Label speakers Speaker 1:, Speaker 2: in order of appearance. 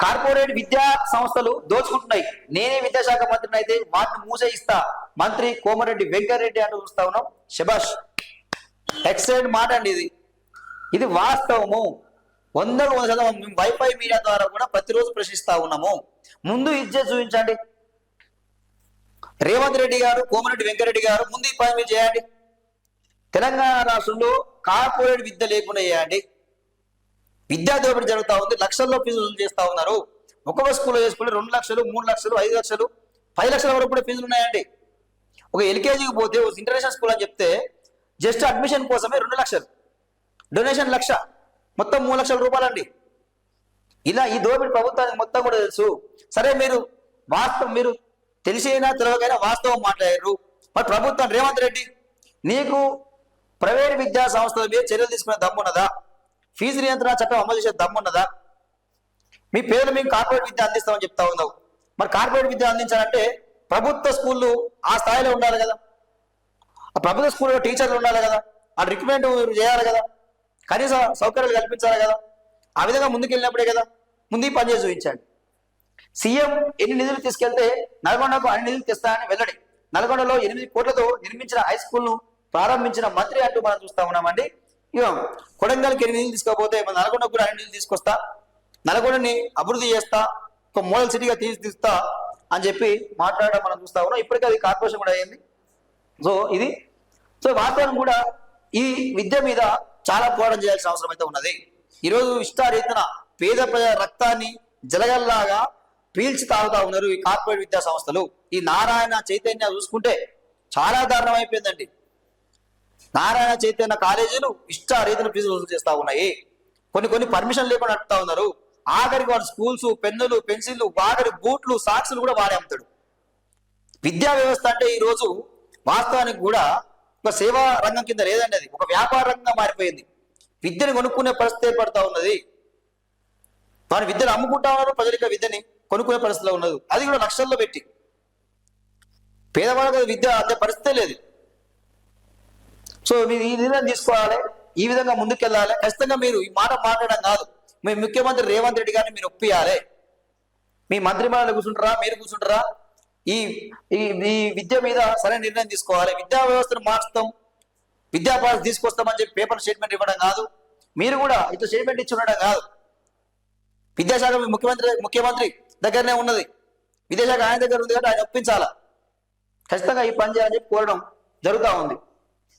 Speaker 1: Corporate విద్యా సంస్థలు దోచుకుంటున్నాయి. నేనే విద్యాశాఖ మంత్రిని అయితే వాటిని మూసేయిస్తా. మంత్రి కోమరెడ్డి వెంకరెడ్డి అంటూ చూస్తా ఉన్నాం. శబాష్, ఎక్సలెంట్ మాట అండి. ఇది వాస్తవము. 100% మేము వైఫై మీడియా ద్వారా కూడా ప్రతిరోజు ప్రశ్నిస్తా ఉన్నాము. ముందు ఇచ్చే చూపించండి. రేవంత్ రెడ్డి గారు, కోమరెడ్డి వెంకరెడ్డి గారు ముందు ఈ పని మీరు చేయండి. తెలంగాణ రాష్ట్రంలో కార్పొరేట్ విద్య లేకుండా చేయండి. విద్యా దోపిడీ జరుగుతూ ఉంది. లక్షల్లో ఫీజులు చేస్తూ ఉన్నారు. ఒక్కొక్క స్కూల్లో చేసుకుంటే 2 లక్షలు, 3 లక్షలు, 5 లక్షలు, 10 లక్షల వరకు కూడా ఫీజులు ఉన్నాయండి. ఒక ఎల్కేజీకి పోతే ఇంటర్నేషనల్ స్కూల్ అని చెప్తే జస్ట్ అడ్మిషన్ కోసమే 2 లక్షలు, డొనేషన్ 1 లక్ష, మొత్తం 3 లక్షల రూపాయలండి. ఇలా ఈ దోపిడీ ప్రభుత్వానికి మొత్తం కూడా తెలుసు. సరే, మీరు వాస్తవం, మీరు తెలిసైనా తెలియకైనా వాస్తవం మాట్లాడారు. మరి ప్రభుత్వం రేవంత్ రెడ్డి, నీకు ప్రైవేట్ విద్యా సంస్థల మీద చర్యలు తీసుకునే దమ్మున్నదా? ఫీజు నియంత్రణ చట్టం అమలు చేసే దమ్మున్నదా? మీ పేర్లు మేము కార్పొరేట్ విద్య అందిస్తామని చెప్తా ఉన్నావు. మరి కార్పొరేట్ విద్య అందించాలంటే ప్రభుత్వ స్కూళ్ళు ఆ స్థాయిలో ఉండాలి కదా. ఆ ప్రభుత్వ స్కూల్లో టీచర్లు ఉండాలి కదా. ఆ రిక్రూట్మెంట్ చేయాలి కదా. కనీస సౌకర్యాలు కల్పించాలి కదా. ఆ విధంగా ముందుకెళ్ళినప్పుడే కదా. ముందు ఈ పని చేసి చూపించండి. సీఎం ఎన్ని నిధులు తీసుకెళ్తే నల్గొండకు అన్ని నిధులు తెస్తానని వెల్లడి. నల్గొండలో 8 కోట్లతో నిర్మించిన హై స్కూల్ ను ప్రారంభించిన మంత్రి అంటూ మనం చూస్తా ఉన్నామండి. ఇక కొడంగల్కి 8 నిధులు తీసుకోకపోతే మన నల్గొండకు కూడా 2 నిధులు తీసుకొస్తా, నల్గొండని అభివృద్ధి చేస్తా, ఒక మోడల్ సిటీగా తీర్చిదిస్తా అని చెప్పి మాట్లాడడం మనం చూస్తా ఉన్నాం. ఇప్పటికీ అది కార్పొరేషన్ కూడా అయ్యింది. సో వాస్తవం కూడా ఈ విద్య మీద చాలా పోరాటం చేయాల్సిన అవసరం అయితే ఉన్నది. ఈరోజు ఇష్టారీతిన పేద ప్రజల రక్తాన్ని జలగల్లాగా పీల్చి తాగుతా ఉన్నారు ఈ కార్పొరేట్ విద్యా సంస్థలు. ఈ నారాయణ చైతన్య చూసుకుంటే చాలా దారుణం అయిపోయిందండి. నారాయణ చైతన్య కాలేజీలు ఇష్టారీతిన ఫీజులు వసూలు చేస్తా ఉన్నాయి. కొన్ని పర్మిషన్ లేకుండా నడుపుతా ఉన్నారు. ఆఖరికి వాడు స్కూల్స్, పెన్నులు, పెన్సిళ్ళు, ఆఖరి బూట్లు, సాక్సులు కూడా వాడే అమ్ముతాడు. విద్యా వ్యవస్థ అంటే ఈ రోజు వాస్తవానికి కూడా ఒక సేవా రంగం కింద లేదండి, అది ఒక వ్యాపార రంగంగా మారిపోయింది. విద్యను కొనుక్కునే పరిస్థితి ఏర్పడతా ఉన్నది. వారి విద్యను అమ్ముకుంటా ఉన్నారు, ప్రజలిక విద్యని కొనుక్కునే పరిస్థితిలో ఉన్నది. అది కూడా లక్షల్లో పెట్టి. పేదవాళ్ళకి విద్య అంతే పరిస్థితే లేదు. సో మీరు ఈ నిర్ణయం తీసుకోవాలి, ఈ విధంగా ముందుకెళ్ళాలి. ఖచ్చితంగా మీరు ఈ మాట మాట్లాడడం కాదు, మీ ముఖ్యమంత్రి రేవంత్ రెడ్డి గారిని మీరు ఒప్పియాలి. మీ మంత్రి మండలి కూర్చుంటారా, మీరు కూర్చుంటారా, ఈ ఈ విద్య మీద సరైన నిర్ణయం తీసుకోవాలి. విద్యా వ్యవస్థను మార్చుతాం, విద్యా పాలసీ తీసుకొస్తామని చెప్పి పేపర్ స్టేట్మెంట్ ఇవ్వడం కాదు. మీరు కూడా ఇట్లా స్టేట్మెంట్ ఇచ్చి ఉండడం కాదు. విద్యాశాఖ ముఖ్యమంత్రి దగ్గరనే ఉన్నది, విద్యాశాఖ ఆయన దగ్గర ఉంది కాబట్టి ఆయన ఒప్పించాలా. ఖచ్చితంగా ఈ పని చేయాలని చెప్పి కోరడం జరుగుతూ ఉంది.